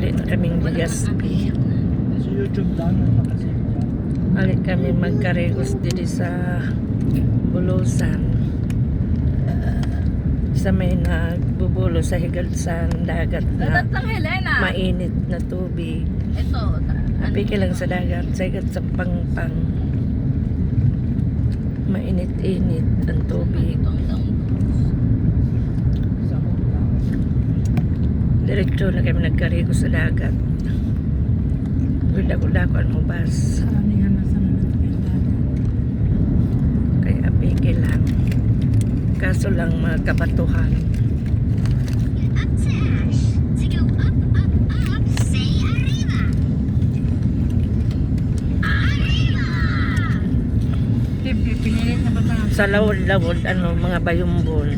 uli na kaming Ligaspi. Sa YouTube lang, nakasave dyan. Uli kami magkaregos dito sa Bulusan. Sa may nagbubulo sa higad sa dagat na Dadat lang, Helena. mainit na tubig. Ito. Napiki lang sa dagat, sa higad sa pangpang. Mainit-init ang tubig. Sa hook lang. Diretso na kami nagkaregos sa dagat. Dako-dako ang mubas. Kaya apike lang. Kaso lang mga kabatuhan. Sa lawod-lawod, ano, mga bayumbol.